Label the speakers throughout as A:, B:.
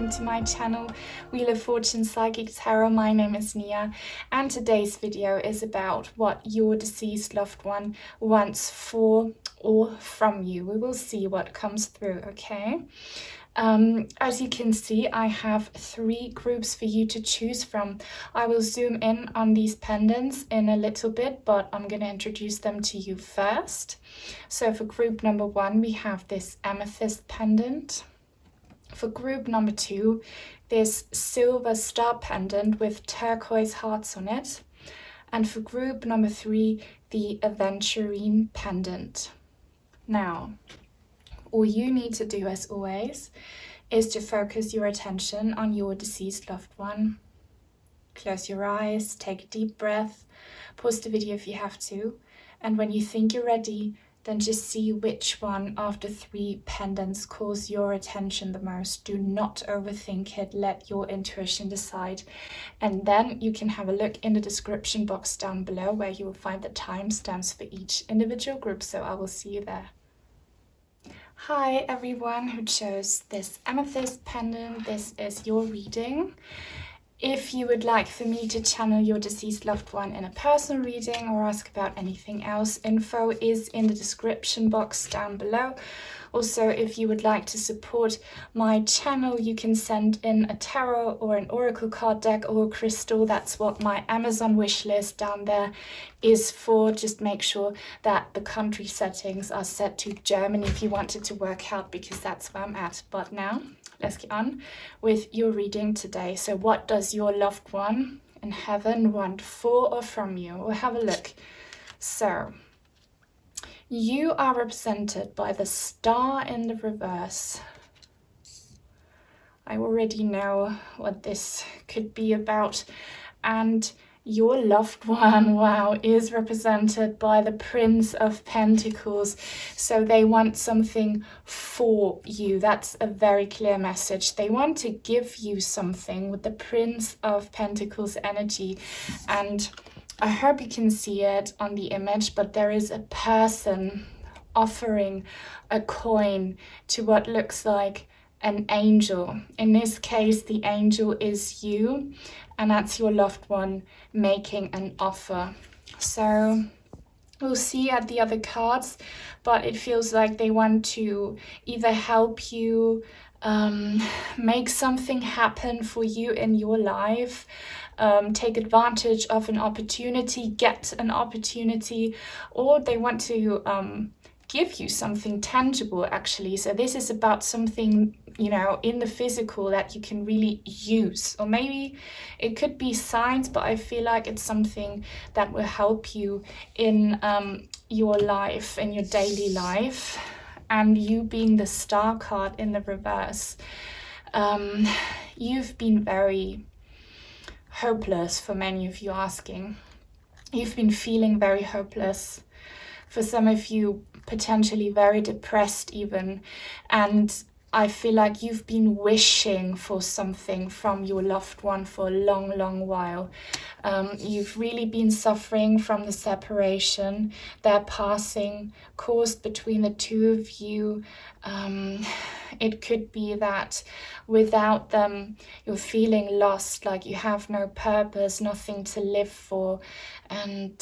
A: welcome to my channel, Wheel of Fortune Psychic Tarot. My name is Nia, and today's video is about what your deceased loved one wants for or from you. We will see what comes through, okay? As you can see, I have 3 groups for you to choose from. I will zoom in on these pendants in a little bit, but I'm going to introduce them to you first. So for group number 1, we have this Amethyst Pendant. For group number 2, this Silver Star Pendant with turquoise hearts on it. And for group number 3, the Avenutrine Pendant. Now, all you need to do, as always, is to focus your attention on your deceased loved one. Close your eyes, take a deep breath, pause the video if you have to, and when you think you're ready, then just see which one of the 3 pendants calls your attention the most. Do not overthink it, let your intuition decide. And then you can have a look in the description box down below where you will find the timestamps for each individual group, so I will see you there. Hi everyone who chose this Amethyst Pendant, this is your reading. If you would like for me to channel your deceased loved one in a personal reading or ask about anything else, info is in the description box down below. Also, if you would like to support my channel, you can send in a tarot or an oracle card deck or a crystal. That's what my Amazon wish list down there is for. Just make sure that the country settings are set to Germany if you want it to work out, because that's where I'm at. But now, let's get on with your reading today. So what does your loved one in heaven want for or from you? We'll have a look. So, you are represented by the star in the reverse. I already know what this could be about. And your loved one, wow, is represented by the Prince of Pentacles. So they want something for you. That's a very clear message. They want to give you something with the Prince of Pentacles energy. And I hope you can see it on the image, but there is a person offering a coin to what looks like an angel. In this case, the angel is you, and that's your loved one making an offer. So we'll see at the other cards, but it feels like they want to either help you make something happen for you in your life, take advantage of an opportunity, get an opportunity, or they want to give you something tangible, actually. So this is about something, you know, in the physical that you can really use. Or maybe it could be signs, but I feel like it's something that will help you in your life, in your daily life. And you being the star card in the reverse, you've been very hopeless for many of you asking. You've been feeling very hopeless. For some of you, potentially very depressed even. And I feel like you've been wishing for something from your loved one for a long, long while. You've really been suffering from the separation, their passing caused between the two of you. It could be that without them, you're feeling lost, like you have no purpose, nothing to live for. And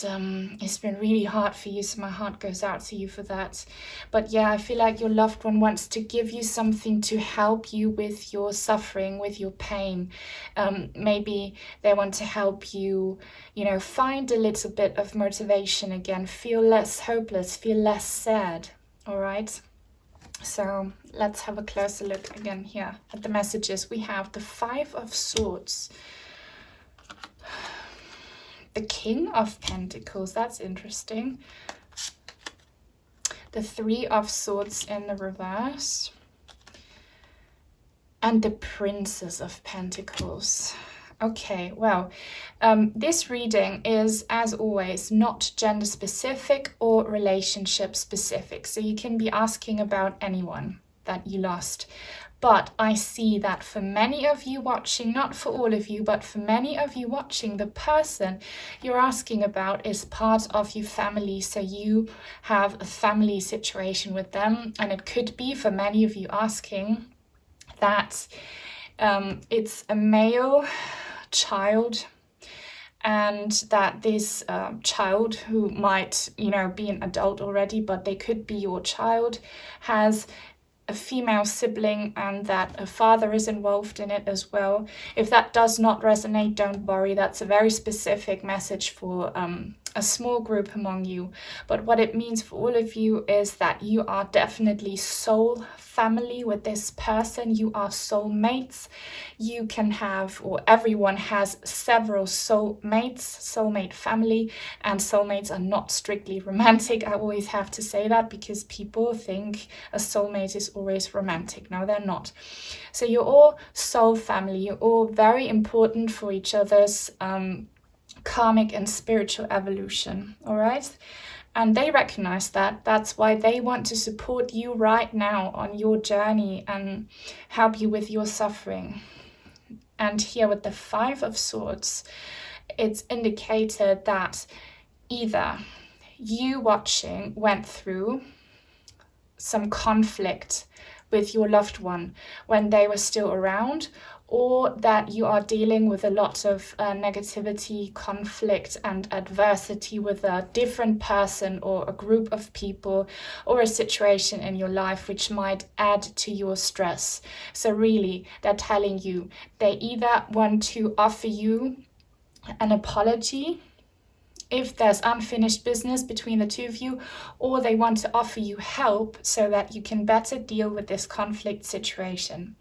A: it's been really hard for you, so my heart goes out to you for that. But yeah, I feel like your loved one wants to give you something to help you with your suffering, with your pain. Maybe they want to help you, you know, find a little bit of motivation again, feel less hopeless, feel less sad, all right? So let's have a closer look again here at the messages. We have the 5 of Swords, the King of Pentacles, that's interesting, the 3 of Swords in the reverse, and the Princess of Pentacles. Okay, well, this reading is, as always, not gender specific or relationship specific. So you can be asking about anyone that you lost. But I see that for many of you watching, not for all of you, but for many of you watching, the person you're asking about is part of your family. So you have a family situation with them. And it could be for many of you asking that It's a male child, and that this child, who might, you know, be an adult already, but they could be your child, has a female sibling, and that a father is involved in it as well. If that does not resonate, don't worry. That's a very specific message for a small group among you. But what it means for all of you is that you are definitely soul family with this person. You are soulmates. You can have, or everyone has, several soulmates, soulmate family, and soulmates are not strictly romantic. I always have to say that, because people think a soulmate is always romantic. No, they're not. So you're all soul family. You're all very important for each other's karmic and spiritual evolution, all right? And they recognize that. That's why they want to support you right now on your journey and help you with your suffering. And here with the 5 of Swords, it's indicated that either you watching went through some conflict with your loved one when they were still around, or that you are dealing with a lot of negativity, conflict and adversity with a different person or a group of people or a situation in your life which might add to your stress. So really, they're telling you they either want to offer you an apology if there's unfinished business between the two of you, or they want to offer you help so that you can better deal with this conflict situation.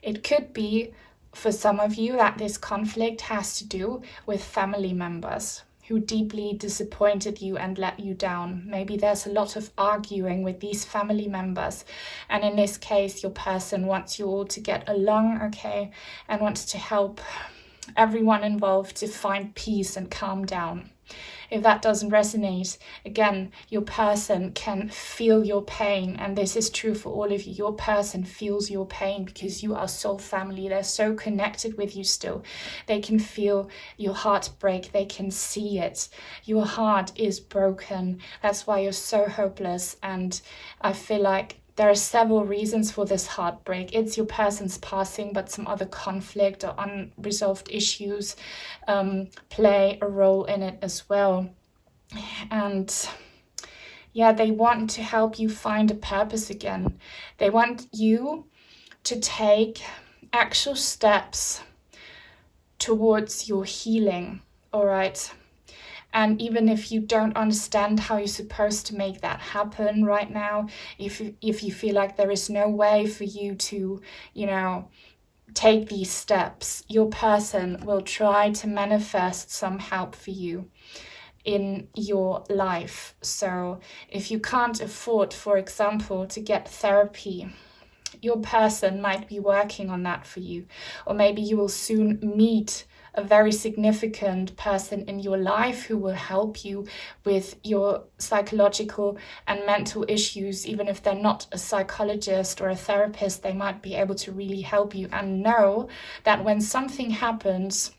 A: It could be, for some of you, that this conflict has to do with family members who deeply disappointed you and let you down. Maybe there's a lot of arguing with these family members, and in this case your person wants you all to get along, okay, and wants to help everyone involved to find peace and calm down. If that doesn't resonate, again, your person can feel your pain, and this is true for all of you. Your person feels your pain because you are soul family. They're so connected with you still. They can feel your heartbreak. They can see it. Your heart is broken. That's why you're so hopeless, and I feel like there are several reasons for this heartbreak. It's your person's passing, but some other conflict or unresolved issues play a role in it as well. And yeah, they want to help you find a purpose again. They want you to take actual steps towards your healing, all right? And even if you don't understand how you're supposed to make that happen right now, if you feel like there is no way for you to, you know, take these steps, your person will try to manifest some help for you in your life. So if you can't afford, for example, to get therapy, your person might be working on that for you. Or maybe you will soon meet a very significant person in your life who will help you with your psychological and mental issues. Even if they're not a psychologist or a therapist, they might be able to really help you. And know that when something happens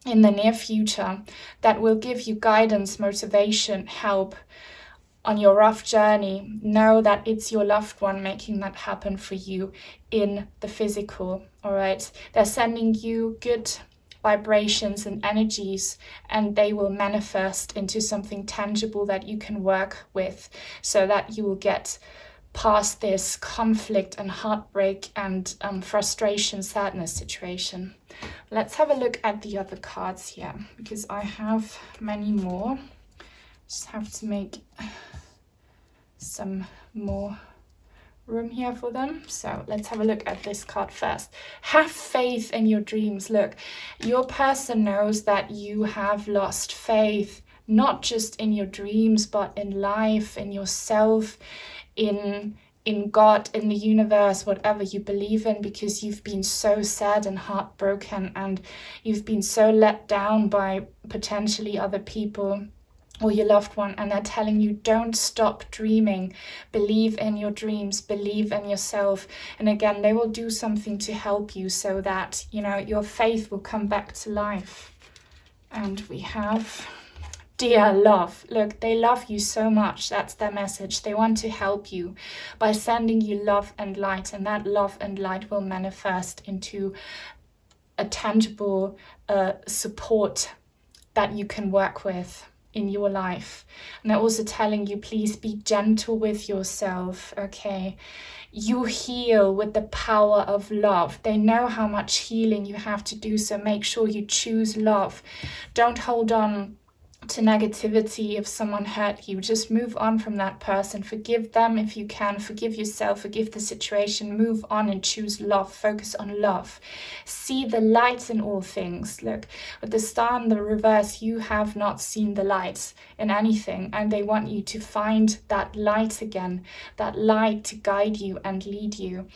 A: in the near future that will give you guidance, motivation, help on your rough journey, know that it's your loved one making that happen for you in the physical, all right? They're sending you good vibrations and energies, and they will manifest into something tangible that you can work with, so that you will get past this conflict and heartbreak and frustration, sadness situation. Let's have a look at the other cards here, because I have many more. Just have to make some more room here for them. So let's have a look at this card first. Have faith in your dreams. Look, your person knows that you have lost faith, not just in your dreams, but in life, in yourself, in God, in the universe, whatever you believe in, because you've been so sad and heartbroken, and you've been so let down by potentially other people or your loved one, and they're telling you, don't stop dreaming, believe in your dreams, believe in yourself. And again, they will do something to help you so that, you know, your faith will come back to life. And we have dear love. Look, they love you so much. That's their message. They want to help you by sending you love and light, and that love and light will manifest into a tangible support that you can work with in your life. And they're also telling you, please be gentle with yourself, okay? You heal with the power of love. They know how much healing you have to do, so make sure you choose love. Don't hold on to negativity. If someone hurt you, just move on from that person. Forgive them if you can. Forgive yourself. Forgive the situation. Move on and choose love. Focus on love. See the light in all things. Look, with the star in the reverse, you have not seen the light in anything, and they want you to find that light again, that light to guide you and lead you.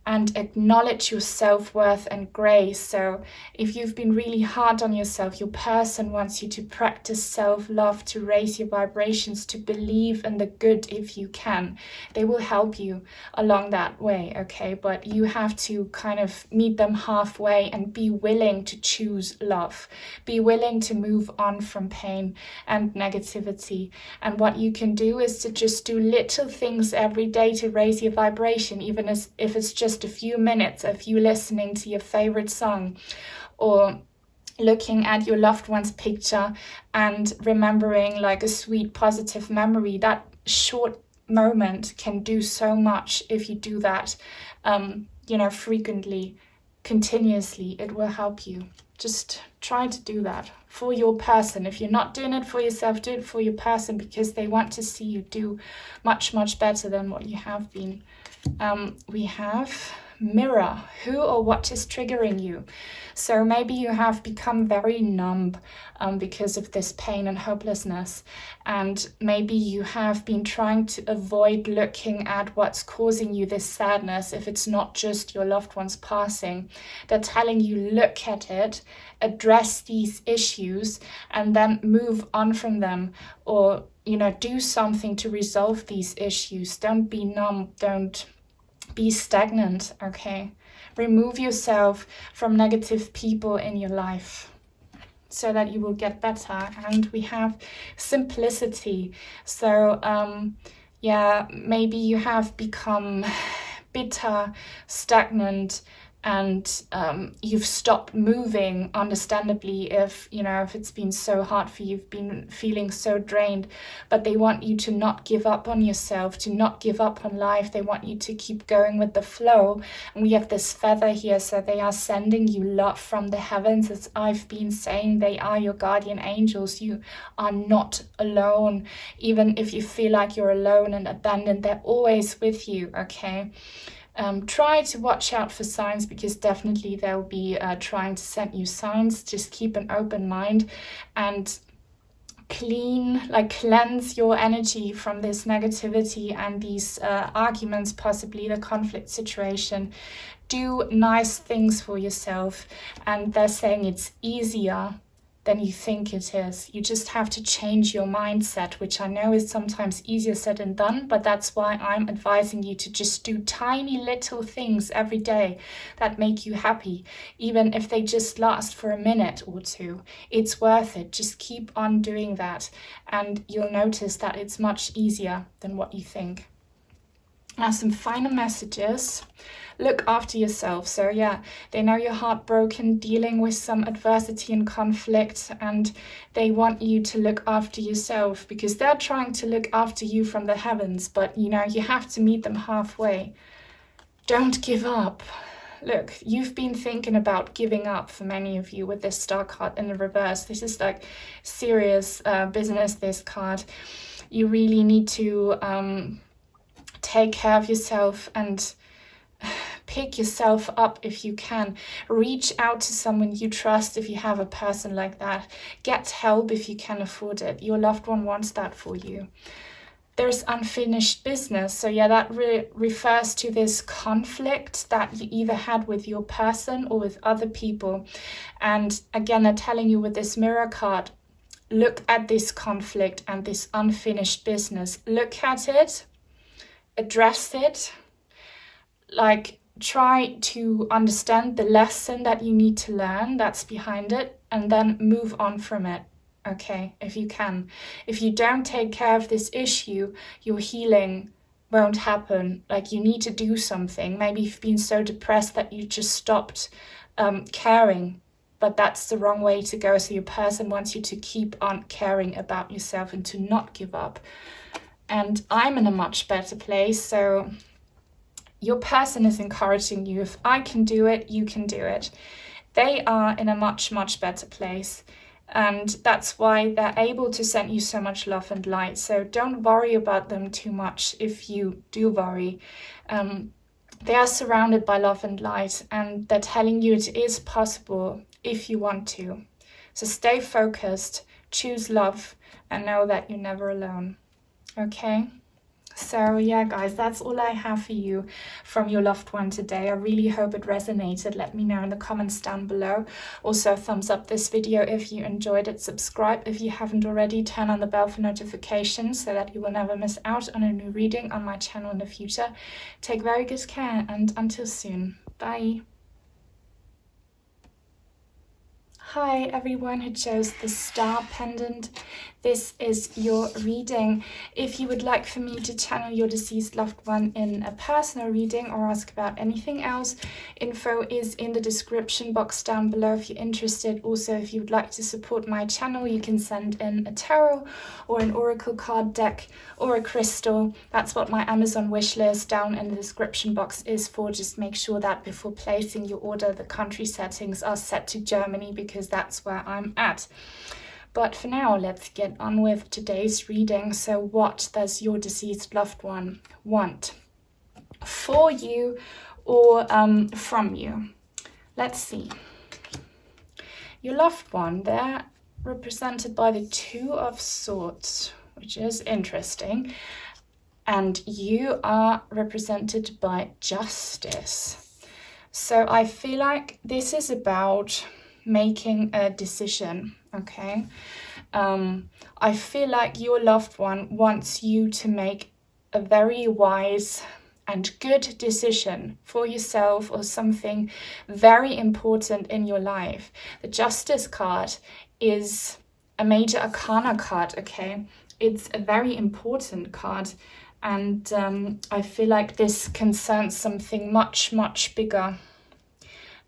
A: And acknowledge your self-worth and grace. So if you've been really hard on yourself, your person wants you to practice self-love, to raise your vibrations, to believe in the good if you can. They will help you along that way, okay? But you have to kind of meet them halfway and be willing to choose love. Be willing to move on from pain and negativity. And what you can do is to just do little things every day to raise your vibration, even if it's just a few minutes of you listening to your favorite song, or looking at your loved one's picture and remembering like a sweet positive memory. That short moment can do so much if you do that frequently, continuously. It will help you. Just try to do that for your person. If you're not doing it for yourself, do it for your person, because they want to see you do much, much better than what you have been. We have mirror. Who or what is triggering you? So maybe you have become very numb because of this pain and hopelessness, and maybe you have been trying to avoid looking at what's causing you this sadness. If it's not just your loved ones passing, they're telling you, look at it, address these issues, and then move on from them, or do something to resolve these issues. Don't be numb, don't be stagnant, okay? Remove yourself from negative people in your life so that you will get better. And we have simplicity. So maybe you have become bitter, stagnant, and you've stopped moving, understandably, if it's been so hard for you, you've been feeling so drained. But they want you to not give up on yourself, to not give up on life. They want you to keep going with the flow. And we have this feather here, so they are sending you love from the heavens. As I've been saying, they are your guardian angels. You are not alone. Even if you feel like you're alone and abandoned, they're always with you, okay? Try to watch out for signs, because definitely they'll be trying to send you signs. Just keep an open mind and cleanse your energy from this negativity and these arguments, possibly the conflict situation. Do nice things for yourself, and they're saying it's easier than you think it is. You just have to change your mindset, which I know is sometimes easier said than done, but that's why I'm advising you to just do tiny little things every day that make you happy, even if they just last for a minute or two. It's worth it. Just keep on doing that, and you'll notice that it's much easier than what you think. Now, some final messages. Look after yourself. So they know you're heartbroken, dealing with some adversity and conflict, and they want you to look after yourself, because they're trying to look after you from the heavens, but you have to meet them halfway. Don't give up. Look, you've been thinking about giving up, for many of you, with this star card in the reverse. This is like serious business, this card. You really need to take care of yourself and pick yourself up if you can. Reach out to someone you trust if you have a person like that. Get help if you can afford it. Your loved one wants that for you. There's unfinished business. So that refers to this conflict that you either had with your person or with other people. And again, they're telling you with this mirror card, look at this conflict and this unfinished business. Look at it, address it, try to understand the lesson that you need to learn that's behind it, and then move on from it, okay, if you can. If you don't take care of this issue, your healing won't happen. Like, you need to do something. Maybe you've been so depressed that you just stopped caring, but that's the wrong way to go. So your person wants you to keep on caring about yourself and to not give up. And I'm in a much better place, so your person is encouraging you. If I can do it, you can do it. They are in a much, much better place. And that's why they're able to send you so much love and light. So don't worry about them too much if you do worry. They are surrounded by love and light, and they're telling you it is possible if you want to. So stay focused, choose love, and know that you're never alone. Okay? So yeah, guys, that's all I have for you from your loved one today. I really hope it resonated. Let me know in the comments down below. Also, thumbs up this video if you enjoyed it. Subscribe if you haven't already. Turn on the bell for notifications so that you will never miss out on a new reading on my channel in the future. Take very good care, and until soon. Bye. Hi everyone who chose the star pendant. This is your reading. If you would like for me to channel your deceased loved one in a personal reading or ask about anything else, info is in the description box down below if you're interested. Also, if you would like to support my channel, you can send in a tarot or an oracle card deck or a crystal. That's what my Amazon wish list down in the description box is for. Just make sure that before placing your order, the country settings are set to Germany, because that's where I'm at. But for now, let's get on with today's reading. So what does your deceased loved one want for you or from you? Let's see. Your loved one, they're represented by the Two of Swords, which is interesting. And you are represented by Justice. So I feel like this is about making a decision, okay? I feel like your loved one wants you to make a very wise and good decision for yourself or something very important in your life. The Justice card is a major arcana card, okay? It's a very important card, and I feel like this concerns something much, much bigger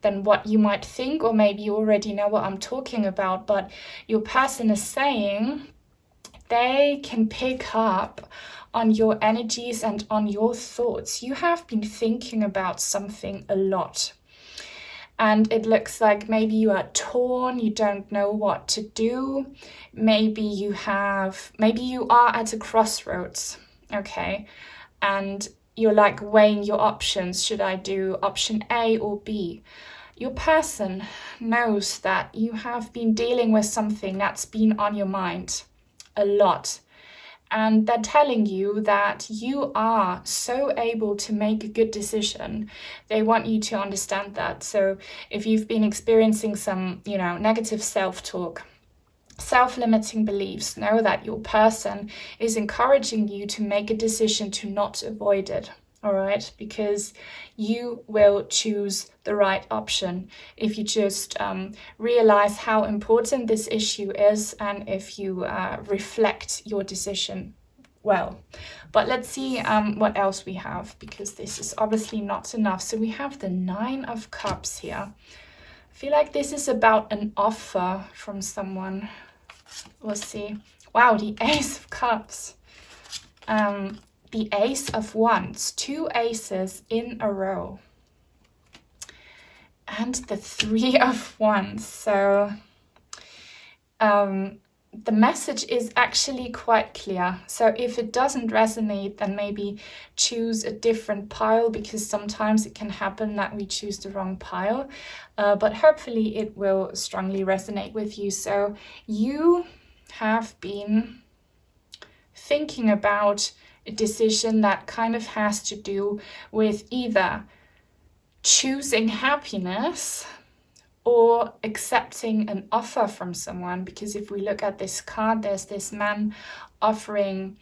A: than what you might think, or maybe you already know what I'm talking about, but your person is saying they can pick up on your energies and on your thoughts. You have been thinking about something a lot, and it looks like maybe you are torn, you don't know what to do. Maybe you are at a crossroads, okay? And you're like weighing your options. Should I do option A or B? Your person knows that you have been dealing with something that's been on your mind a lot. And they're telling you that you are so able to make a good decision. They want you to understand that. So if you've been experiencing some, negative self-talk, self-limiting beliefs, know that your person is encouraging you to make a decision to not avoid it. All right, because you will choose the right option if you just realize how important this issue is, and if you reflect your decision well. But let's see what else we have, because this is obviously not enough. So we have the Nine of Cups here. I feel like this is about an offer from someone. We'll see. Wow, the Ace of Cups. The Ace of Wands, 2 aces in a row. And the Three of Wands. So the message is actually quite clear. So if it doesn't resonate, then maybe choose a different pile, because sometimes it can happen that we choose the wrong pile. But hopefully it will strongly resonate with you. So you have been thinking about a decision that kind of has to do with either choosing happiness or accepting an offer from someone. Because if we look at this card, there's this man offering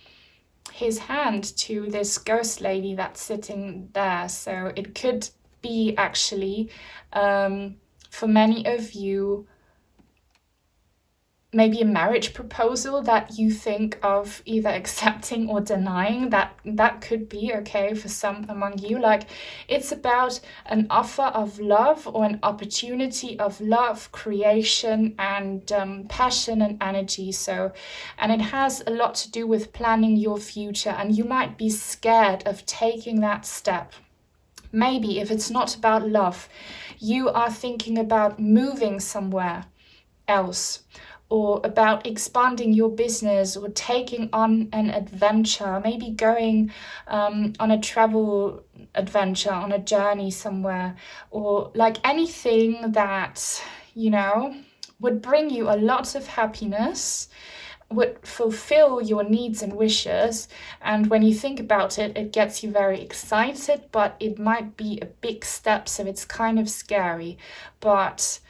A: his hand to this ghost lady that's sitting there. So it could be actually, for many of you, maybe a marriage proposal that you think of either accepting or denying. That could be okay for some among you. Like, it's about an offer of love or an opportunity of love, creation, and passion and energy. So, and it has a lot to do with planning your future, and you might be scared of taking that step. Maybe if it's not about love, you are thinking about moving somewhere else, or about expanding your business, or taking on an adventure, maybe going on a travel adventure, on a journey somewhere, or like anything that, you know, would bring you a lot of happiness, would fulfill your needs and wishes. And when you think about it, it gets you very excited, but it might be a big step, so it's kind of scary. But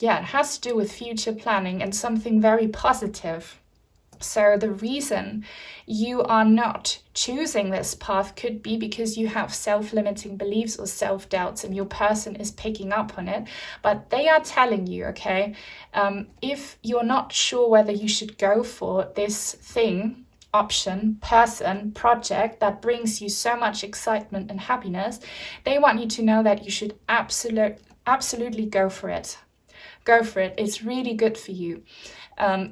A: yeah, it has to do with future planning and something very positive. So the reason you are not choosing this path could be because you have self-limiting beliefs or self-doubts, and your person is picking up on it. But they are telling you, okay, if you're not sure whether you should go for this thing, option, person, project that brings you so much excitement and happiness, they want you to know that you should absolutely go for it. Go for it. It's really good for you.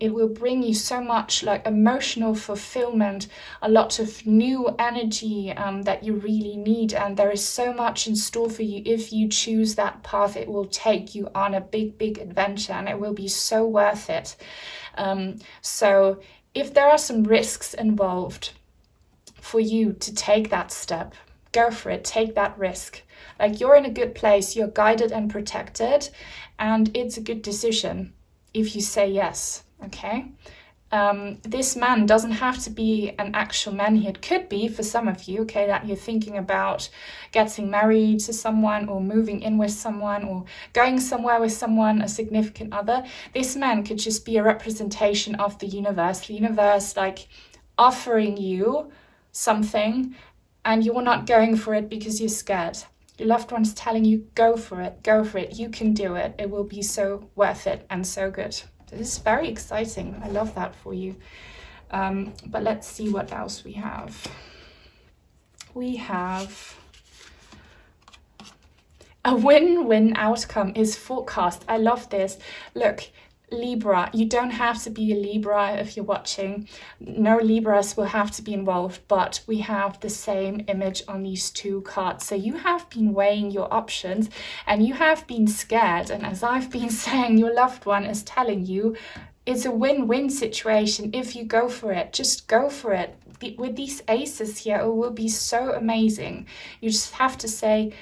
A: It will bring you so much like emotional fulfillment, a lot of new energy that you really need. And there is so much in store for you. If you choose that path, it will take you on a big adventure, and it will be so worth it. So if there are some risks involved for you to take that step, go for it. Take that risk. Like, you're in a good place, you're guided and protected, and it's a good decision if you say yes, okay? This man doesn't have to be an actual man here. It could be for some of you, okay, that you're thinking about getting married to someone, or moving in with someone, or going somewhere with someone, a significant other. This man could just be a representation of the universe like offering you something, and you're not going for it because you're scared. Your loved one's telling you, go for it, you can do it. It will be so worth it and so good. This is very exciting. I love that for you. But let's see what else we have. We have a win-win outcome is forecast. I love this. Look, Libra, you don't have to be a Libra if you're watching. No Libras will have to be involved, but we have the same image on these two cards. So you have been weighing your options, and you have been scared. And as I've been saying, your loved one is telling you it's a win-win situation if you go for it. Just go for it. With these aces here, it will be so amazing. You just have to say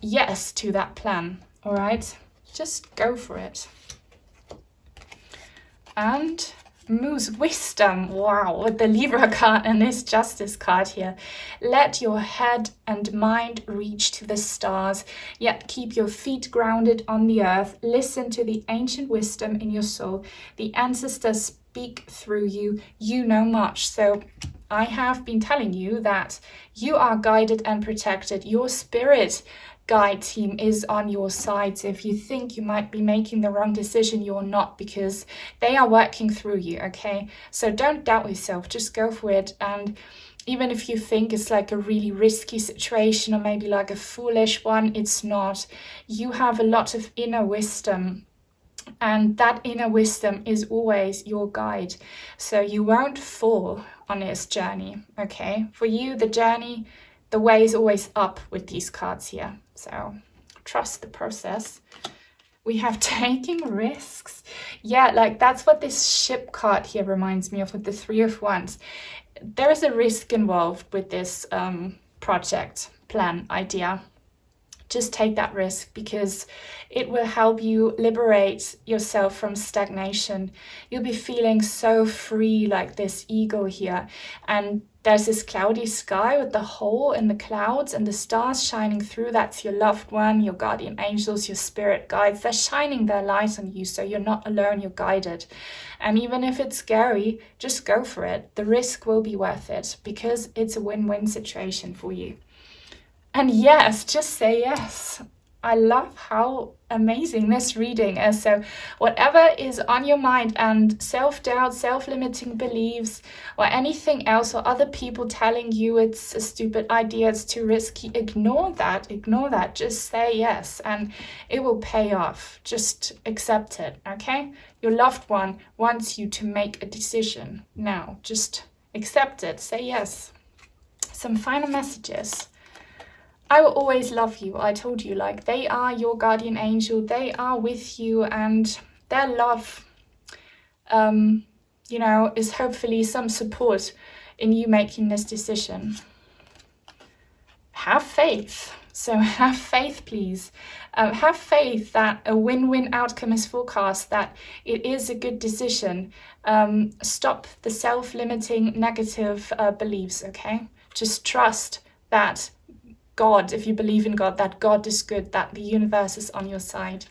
A: yes to that plan, all right? Just go for it. And Moose Wisdom, wow, with the Libra card and this Justice card here. Let your head and mind reach to the stars, yet keep your feet grounded on the earth. Listen to the ancient wisdom in your soul. The ancestors speak through you. You know much. So I have been telling you that you are guided and protected. Your spirit guide team is on your side. So if you think you might be making the wrong decision, you're not, because they are working through you, okay? So don't doubt yourself, just go for it. And even if you think it's like a really risky situation, or maybe like a foolish one, it's not. You have a lot of inner wisdom, and that inner wisdom is always your guide. So you won't fall on this journey, okay? For you, the journey, the way is always up with these cards here. So trust the process. We have taking risks. Yeah, like that's what this ship card here reminds me of with the Three of Wands. There is a risk involved with this project, plan, idea. Just take that risk, because it will help you liberate yourself from stagnation. You'll be feeling so free, like this eagle here. And there's this cloudy sky with the hole in the clouds and the stars shining through. That's your loved one, your guardian angels, your spirit guides. They're shining their light on you, so you're not alone, you're guided. And even if it's scary, just go for it. The risk will be worth it, because it's a win-win situation for you. And yes, just say yes. I love how amazing, this reading is. So whatever is on your mind and self-doubt, self-limiting beliefs, or anything else, or other people telling you it's a stupid idea, it's too risky, ignore that, just say yes, and it will pay off. Just accept it, okay? Your loved one wants you to make a decision now. Just accept it, say yes. Some final messages. I will always love you. I told you, like, they are your guardian angel. They are with you, and their love, you know, is hopefully some support in you making this decision. Have faith. So have faith, please. Have faith that a win-win outcome is forecast, that it is a good decision. Stop the self-limiting negative beliefs, okay? Just trust that God, if you believe in God, that God is good, that the universe is on your side.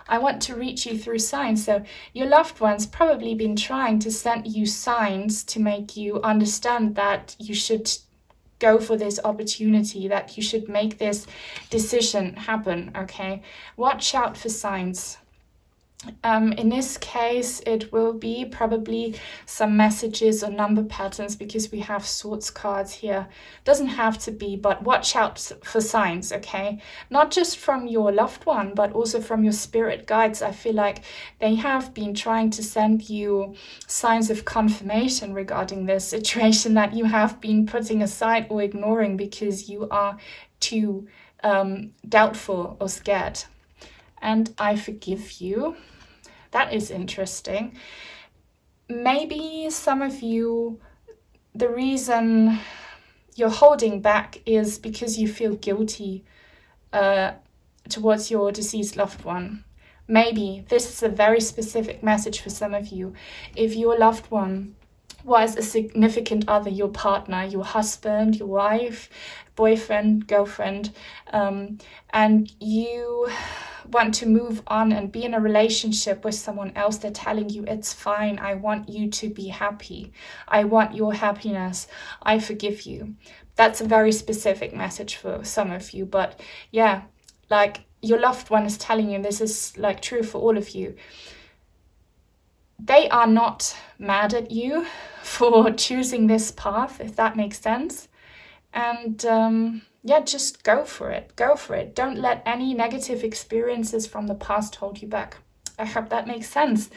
A: I want to reach you through signs. So your loved one's probably been trying to send you signs to make you understand that you should go for this opportunity, that you should make this decision happen, okay? Watch out for signs. In this case, it will be probably some messages or number patterns, because we have swords cards here. Doesn't have to be, but watch out for signs, okay? Not just from your loved one, but also from your spirit guides. I feel like they have been trying to send you signs of confirmation regarding this situation that you have been putting aside or ignoring because you are too doubtful or scared. And I forgive you. That is interesting. Maybe some of you, the reason you're holding back is because you feel guilty towards your deceased loved one. Maybe this is a very specific message for some of you. If your loved one was a significant other, your partner, your husband, your wife, boyfriend, girlfriend, and you want to move on and be in a relationship with someone else, they're telling you it's fine, I want you to be happy, I want your happiness, I forgive you. That's a very specific message for some of you, but yeah, like your loved one is telling you, this is like true for all of you. They are not mad at you for choosing this path, if that makes sense. And yeah, just go for it. Go for it. Don't let any negative experiences from the past hold you back. I hope that makes sense.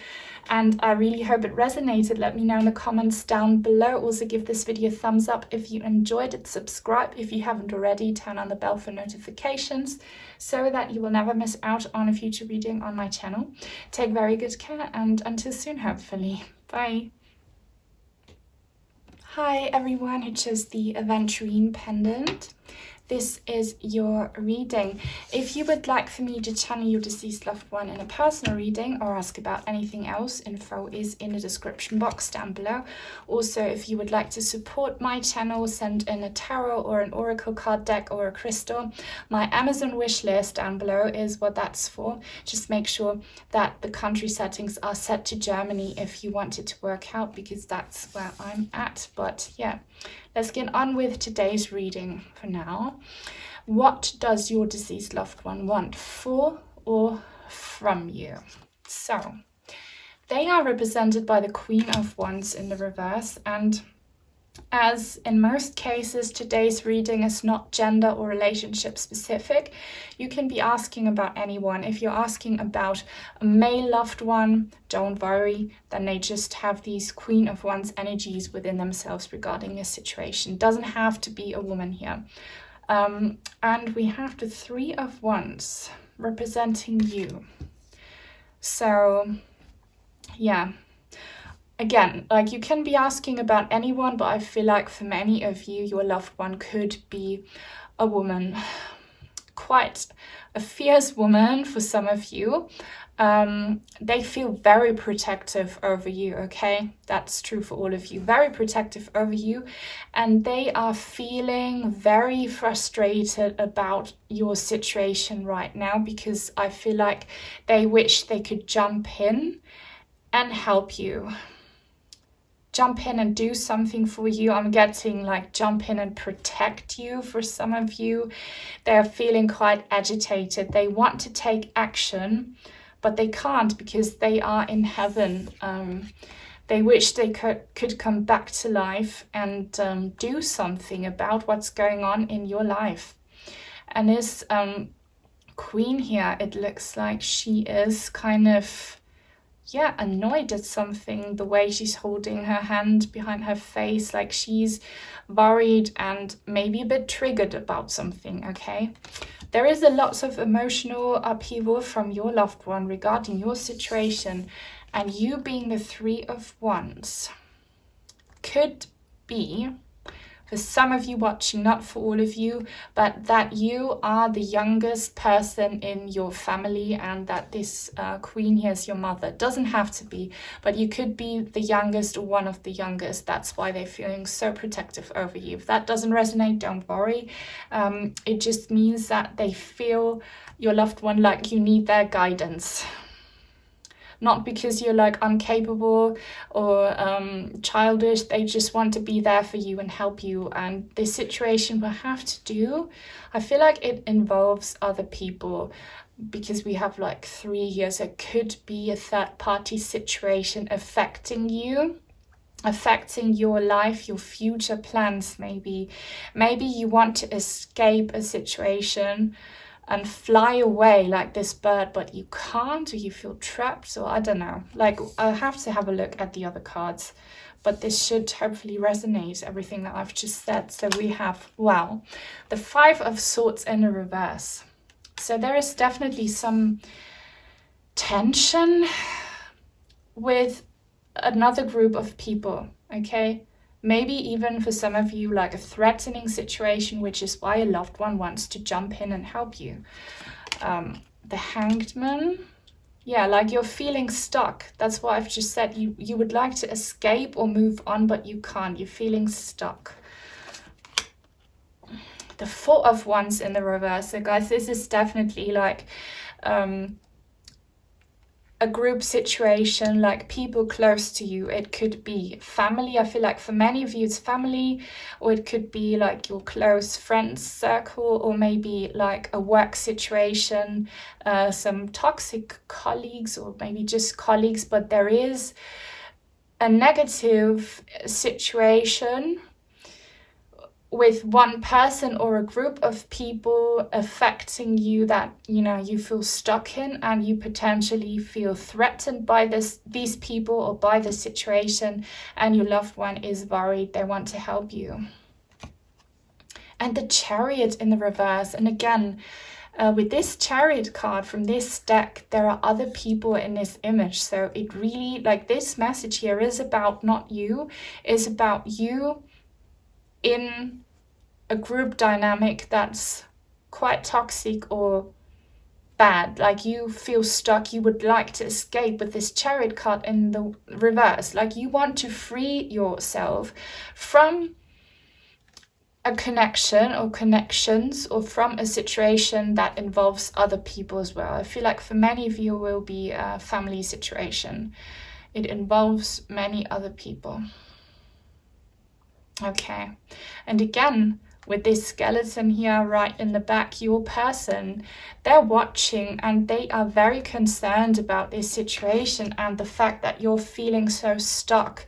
A: And I really hope it resonated. Let me know in the comments down below. Also give this video a thumbs up if you enjoyed it. Subscribe if you haven't already. Turn on the bell for notifications so that you will never miss out on a future reading on my channel. Take very good care, and until soon, hopefully. Bye. Hi everyone who chose the Avenutrine Pendant. This is your reading. If you would like for me to channel your deceased loved one in a personal reading or ask about anything else, info is in the description box down below. Also, if you would like to support my channel, send in a tarot or an oracle card deck or a crystal. My Amazon wish list down below is what that's for. Just make sure that the country settings are set to Germany if you want it to work out, because that's where I'm at. But yeah, let's get on with today's reading for now. What does your deceased loved one want for or from you? So, they are represented by the Queen of Wands in the reverse, and as in most cases, today's reading is not gender or relationship specific. You can be asking about anyone. If you're asking about a male loved one, don't worry, then they just have these Queen of Wands energies within themselves regarding this situation. Doesn't have to be a woman here. And we have the Three of Wands representing you. So, yeah. Again, like, you can be asking about anyone, but I feel like for many of you, your loved one could be a woman. Quite a fierce woman for some of you. They feel very protective over you, okay? That's true for all of you. Very protective over you. And they are feeling very frustrated about your situation right now, because I feel like they wish they could jump in and help you. jump in and do something for you. I'm getting like jump in and protect you for some of you. They're feeling quite agitated. They want to take action, but they can't because they are in heaven. They wish they could come back to life and do something about what's going on in your life. And this queen here, it looks like she is kind of, yeah, annoyed at something, the way she's holding her hand behind her face, like she's worried and maybe a bit triggered about something, okay? There is a lot of emotional upheaval from your loved one regarding your situation, and you being the Three of Wands could be, for some of you watching, not for all of you, but that you are the youngest person in your family and that this queen here is your mother. It doesn't have to be, but you could be the youngest or one of the youngest. That's why they're feeling so protective over you. If that doesn't resonate, don't worry. It just means that they feel, your loved one, like you need their guidance. Not because you're like incapable or childish. They just want to be there for you and help you. And this situation will have to do, I feel like it involves other people, because we have like 3 years. It could be a third party situation affecting you, affecting your life, your future plans. Maybe you want to escape a situation and fly away like this bird, but you can't, or you feel trapped, or I don't know. Like, I have to have a look at the other cards, but this should hopefully resonate, everything that I've just said. So we have, wow, the Five of Swords in a reverse. So there is definitely some tension with another group of people, okay? Maybe even for some of you, like a threatening situation, which is why a loved one wants to jump in and help you. The Hanged Man. Yeah, like you're feeling stuck. That's what I've just said. You would like to escape or move on, but you can't. You're feeling stuck. The Four of Wands in the reverse. So guys, this is definitely like a group situation, like people close to you. It could be family. I feel like for many of you it's family, or it could be like your close friends circle, or maybe like a work situation, some toxic colleagues, or maybe just colleagues. But there is a negative situation with one person or a group of people affecting you that, you know, you feel stuck in, and you potentially feel threatened by these people or by the situation, and your loved one is worried. They want to help you. And the Chariot in the reverse. And again, with this Chariot card from this deck, there are other people in this image. So it really, like, this message here is about not you, is about you in a group dynamic that's quite toxic or bad. Like you feel stuck, you would like to escape with this Chariot card in the reverse. Like you want to free yourself from a connection or connections, or from a situation that involves other people as well. I feel like for many of you it will be a family situation. It involves many other people. Okay, and again, with this skeleton here right in the back, your person, they're watching and they are very concerned about this situation and the fact that you're feeling so stuck.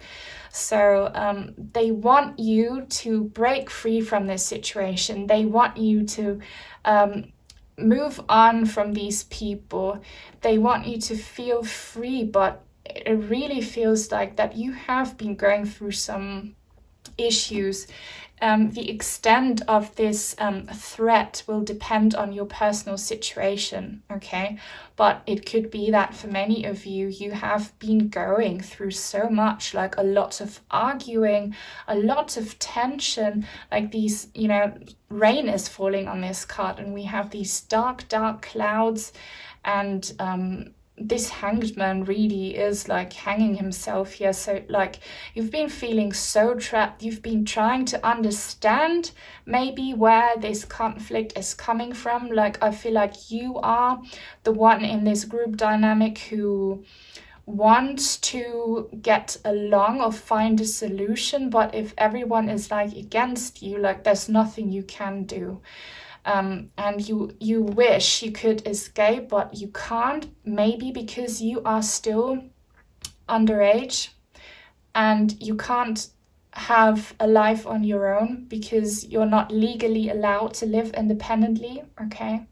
A: So they want you to break free from this situation. They want you to move on from these people. They want you to feel free, but it really feels like that you have been going through some issues. The extent of this threat will depend on your personal situation, okay? But it could be that for many of you, you have been going through so much, like a lot of arguing, a lot of tension, like these, you know, rain is falling on this card, and we have these dark, dark clouds, and this Hanged Man really is like hanging himself here. So like you've been feeling so trapped. You've been trying to understand maybe where this conflict is coming from. Like I feel like you are the one in this group dynamic who want to get along or find a solution, but if everyone is like against you, like there's nothing you can do. And you wish you could escape, but you can't, maybe because you are still underage and you can't have a life on your own because you're not legally allowed to live independently, okay?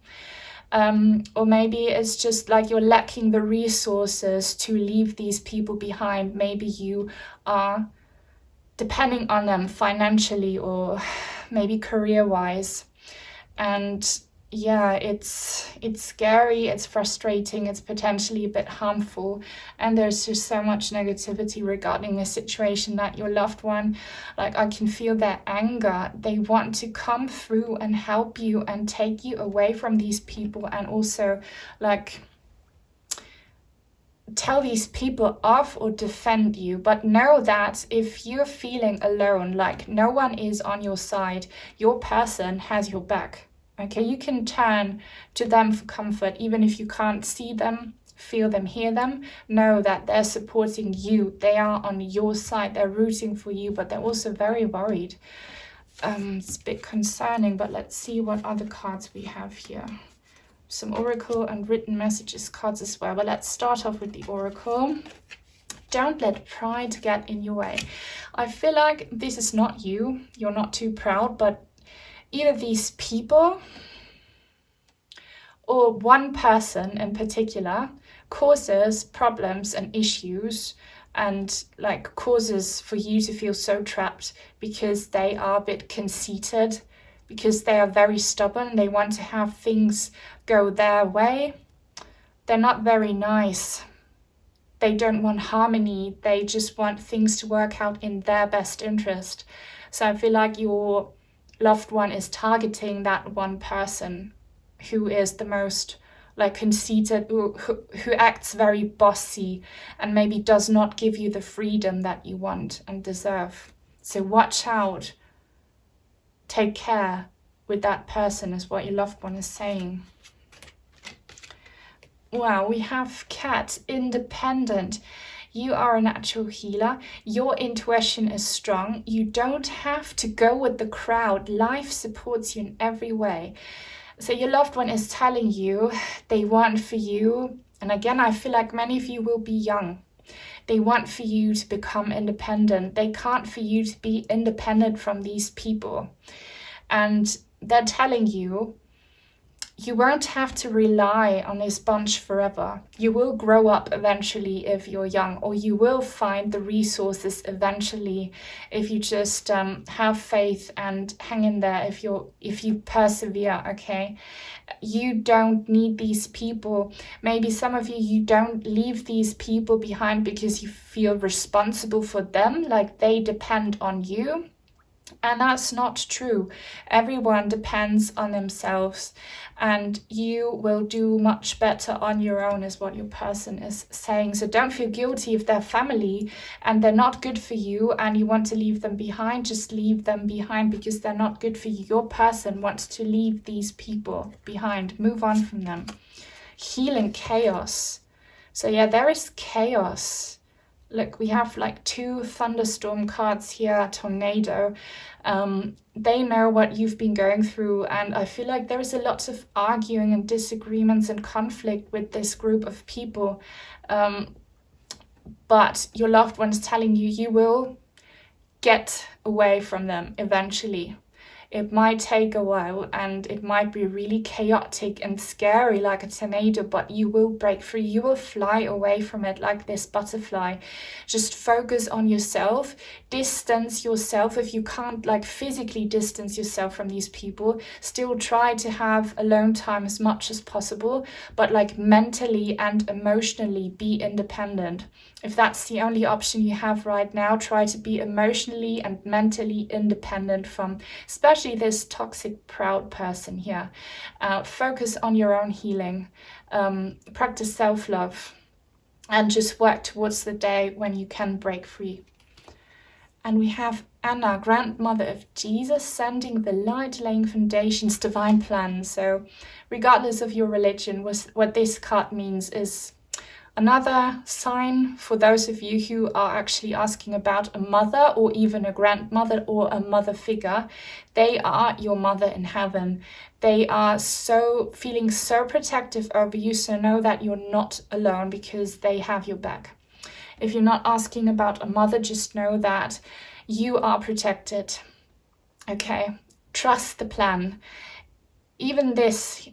A: Or maybe it's just like you're lacking the resources to leave these people behind. Maybe you are depending on them financially or maybe career-wise. And yeah, it's scary, it's frustrating, it's potentially a bit harmful, and there's just so much negativity regarding the situation that your loved one, like I can feel their anger. They want to come through and help you and take you away from these people, and also like tell these people off or defend you. But know that if you're feeling alone, like no one is on your side, your person has your back. Okay, you can turn to them for comfort, even if you can't see them, feel them, hear them. Know that they're supporting you. They are on your side. They're rooting for you, but they're also very worried. It's a bit concerning, but let's see what other cards we have here. Some oracle and written messages cards as well, but let's start off with the oracle. Don't let pride get in your way. I feel like this is not you. You're not too proud, but either these people or one person in particular causes problems and issues, and like causes for you to feel so trapped because they are a bit conceited, because they are very stubborn. They want to have things go their way. They're not very nice. They don't want harmony. They just want things to work out in their best interest. So I feel like your loved one is targeting that one person who is the most like conceited, who acts very bossy and maybe does not give you the freedom that you want and deserve. So watch out. Take care with that person is what your loved one is saying. Wow, we have Cat, independent. You are a natural healer. Your intuition is strong. You don't have to go with the crowd. Life supports you in every way. So your loved one is telling you they want for you. And again, I feel like many of you will be young. They want for you to become independent. They can't for you to be independent from these people. And they're telling you, you won't have to rely on this bunch forever. You will grow up eventually if you're young, or you will find the resources eventually if you just have faith and hang in there, if you persevere, okay? You don't need these people. Maybe some of you don't leave these people behind because you feel responsible for them, like they depend on you. And that's not true. Everyone depends on themselves, and you will do much better on your own is what your person is saying. So don't feel guilty if they're family and they're not good for you and you want to leave them behind. Just leave them behind because they're not good for you. Your person wants to leave these people behind. Move on from them. Healing chaos. So yeah, there is chaos. Look, we have like 2 thunderstorm cards here, tornado. They know what you've been going through, and I feel like there is a lot of arguing and disagreements and conflict with this group of people. But your loved one is telling you, you will get away from them eventually. It might take a while and it might be really chaotic and scary like a tornado, but you will break free. You will fly away from it like this butterfly. Just focus on yourself. Distance yourself. If you can't like physically distance yourself from these people, still try to have alone time as much as possible, but like mentally and emotionally be independent. If that's the only option you have right now, try to be emotionally and mentally independent from especially this toxic, proud person here. Focus on your own healing. Practice self-love. And just work towards the day when you can break free. And we have Anna, grandmother of Jesus, sending the light, laying foundations, divine plan. So regardless of your religion, what this card means is Another sign for those of you who are actually asking about a mother or even a grandmother or a mother figure, they are your mother in heaven. They are feeling so protective over you, so know that you're not alone because they have your back. If you're not asking about a mother, just know that you are protected. Okay, trust the plan. Even this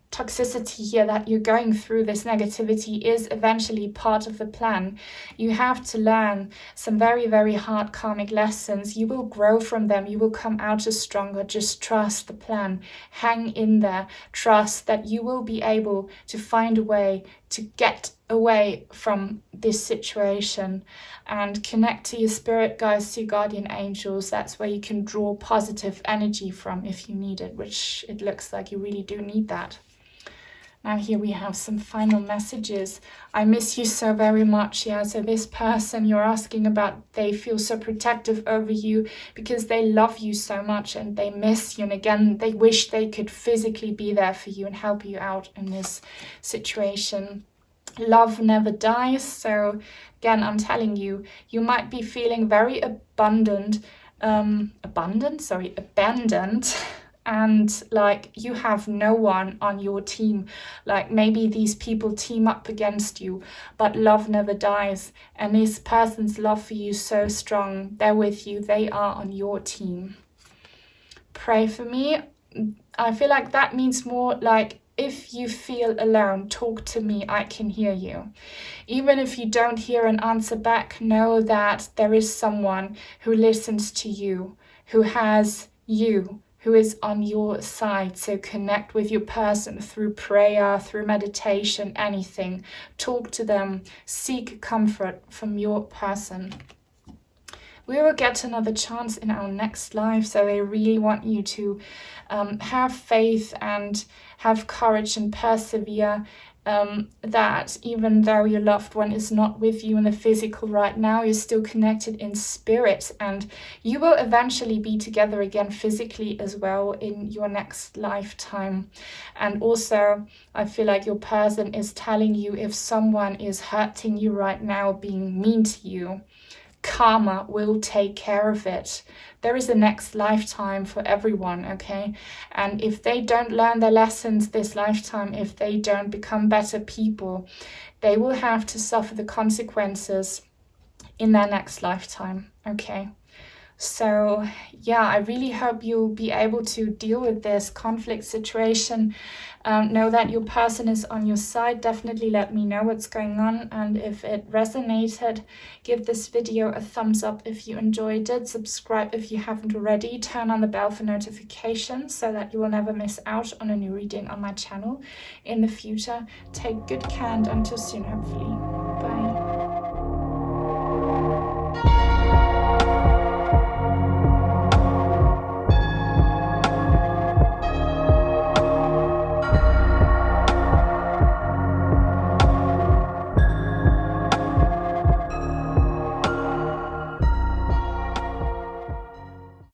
A: toxicity here that you're going through, this negativity, is eventually part of the plan. You have to learn some very, very hard karmic lessons. You will grow from them. You will come out as stronger. Just trust the plan. Hang in there. Trust that you will be able to find a way to get away from this situation and connect to your spirit guides, to your guardian angels. That's where you can draw positive energy from if you need it, which it looks like you really do need that. Now here we have some final messages. I miss you so very much. Yeah, so this person you're asking about, they feel so protective over you because they love you so much and they miss you. And again, they wish they could physically be there for you and help you out in this situation. Love never dies. So again, I'm telling you, you might be feeling very abandoned, and like you have no one on your team. Like maybe these people team up against you, but love never dies, and this person's love for you is so strong. They're with you. They are on your team. Pray for me. I feel like that means more like, if you feel alone, talk to me, I can hear you. Even if you don't hear an answer back, know that there is someone who listens to you, who has you, who is on your side. So connect with your person through prayer, through meditation, anything. Talk to them, seek comfort from your person. We will get another chance in our next life, so they really want you to have faith and have courage and persevere, that even though your loved one is not with you in the physical right now, you're still connected in spirit, and you will eventually be together again physically as well in your next lifetime. And also, I feel like your person is telling you, if someone is hurting you right now, being mean to you, karma will take care of it. There is a next lifetime for everyone, okay? And if they don't learn their lessons this lifetime, if they don't become better people, they will have to suffer the consequences in their next lifetime, okay? So yeah, I really hope you'll be able to deal with this conflict situation. Know that your person is on your side. Definitely let me know what's going on, and if it resonated, give this video a thumbs up if you enjoyed it. Subscribe if you haven't already. Turn on the bell for notifications so that you will never miss out on a new reading on my channel in the future. Take good care, and until soon, hopefully.